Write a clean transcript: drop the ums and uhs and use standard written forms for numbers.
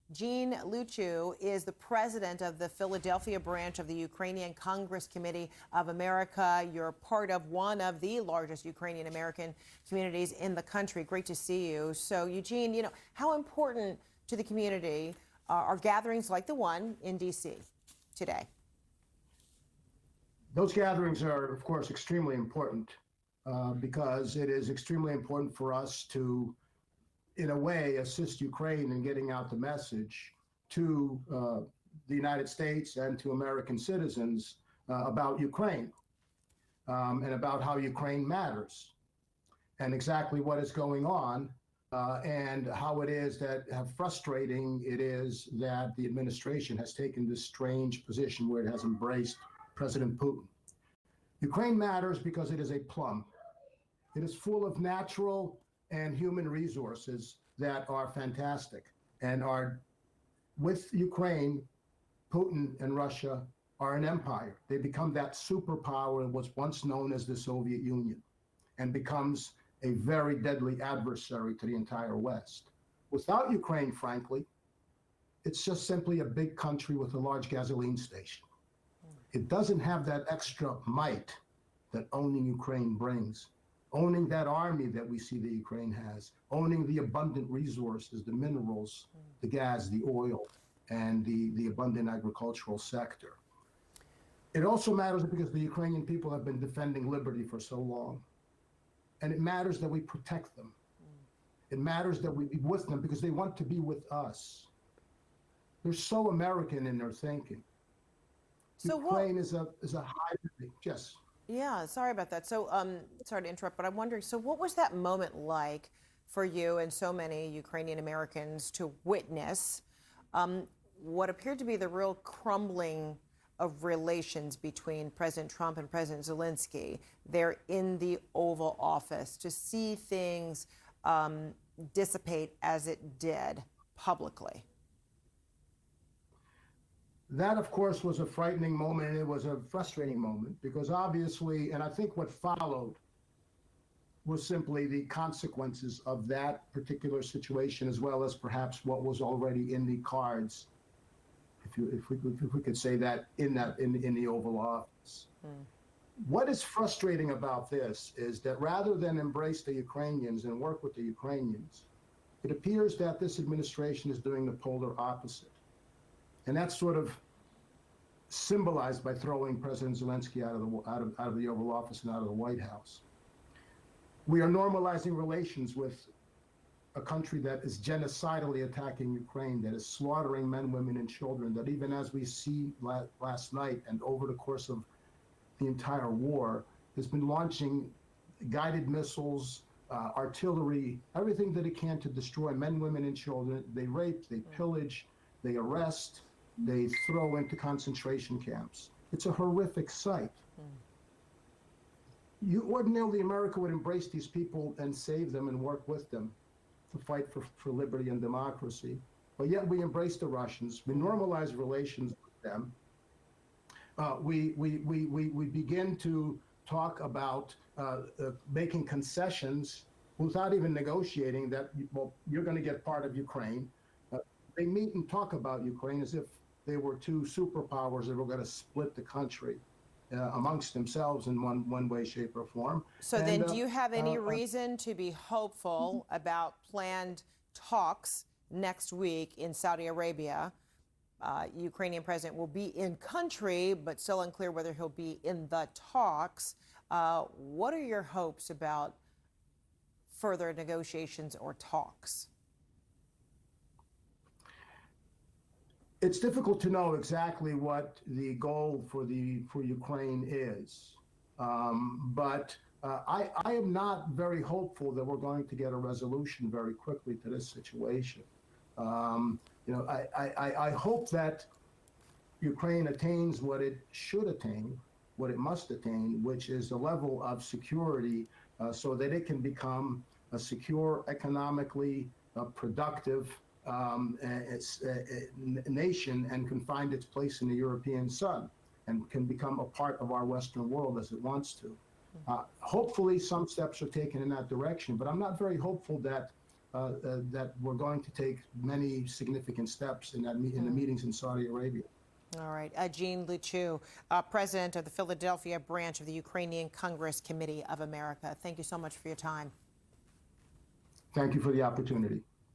Eugene Luciw is the president of the Philadelphia branch of the Ukrainian Congress Committee of America. You're part of one of the largest Ukrainian American communities in the country. Great to see you. So, Eugene, how important to the community are gatherings like the one in D.C. today? Those gatherings are, of course, extremely important because it is extremely important for us to, in a way, assist Ukraine in getting out the message to the United States and to American citizens about Ukraine and about how Ukraine matters and exactly what is going on and how it is that how frustrating it is that the administration has taken this strange position where it has embraced President Putin. Ukraine matters because it is a plum. It is full of natural and human resources that are fantastic and are, with Ukraine, Putin and Russia are an empire. They become that superpower that was once known as the Soviet Union and becomes a very deadly adversary to the entire West. Without Ukraine, frankly, it's just simply a big country with a large gasoline station. It doesn't have that extra might that owning Ukraine brings. Owning that army that we see that Ukraine has, owning the abundant resources, the minerals, the gas, the oil, and the abundant agricultural sector. It also matters because the Ukrainian people have been defending liberty for so long. And it matters that we protect them. It matters that we be with them because they want to be with us. They're so American in their thinking. So Ukraine is a hybrid. Yes. Yeah, sorry about that. So, sorry to interrupt, but I'm wondering, so what was that moment like for you and so many Ukrainian Americans to witness what appeared to be the real crumbling of relations between President Trump and President Zelensky there in the Oval Office, to see things dissipate as it did publicly? That, of course, was a frightening moment, and it was a frustrating moment because obviously, and I think what followed was simply the consequences of that particular situation, as well as perhaps what was already in the cards, if we could say that in the Oval Office. What is frustrating about this is that rather than embrace the Ukrainians and work with the Ukrainians, it appears that this administration is doing the polar opposite. And that's sort of symbolized by throwing President Zelensky out of the Oval Office and out of the White House. We are normalizing relations with a country that is genocidally attacking Ukraine, that is slaughtering men, women, and children, that even as we see last night and over the course of the entire war, has been launching guided missiles, artillery, everything that it can to destroy men, women, and children. They rape, they pillage, they arrest, they throw into concentration camps. It's a horrific sight. Ordinarily, America would embrace these people and save them and work with them to fight for liberty and democracy. But yet we embrace the Russians, we normalize relations with them. We begin to talk about making concessions without even negotiating that, well, you're going to get part of Ukraine. They meet and talk about Ukraine as if they were two superpowers that were going to split the country amongst themselves in one way, shape, or form. So then do you have any reason to be hopeful about planned talks next week in Saudi Arabia? Ukrainian president will be in country, but still unclear whether he'll be in the talks. What are your hopes about further negotiations or talks? It's difficult to know exactly what the goal for Ukraine is, but I am not very hopeful that we're going to get a resolution very quickly to this situation. I hope that Ukraine attains what it should attain, what it must attain, which is a level of security so that it can become a secure, economically productive nation and can find its place in the European sun and can become a part of our Western world as it wants to. Hopefully some steps are taken in that direction, but I'm not very hopeful that that we're going to take many significant steps in in the meetings in Saudi Arabia. All right. Eugene Luciw, president of the Philadelphia branch of the Ukrainian Congress Committee of America. Thank you so much for your time. Thank you for the opportunity.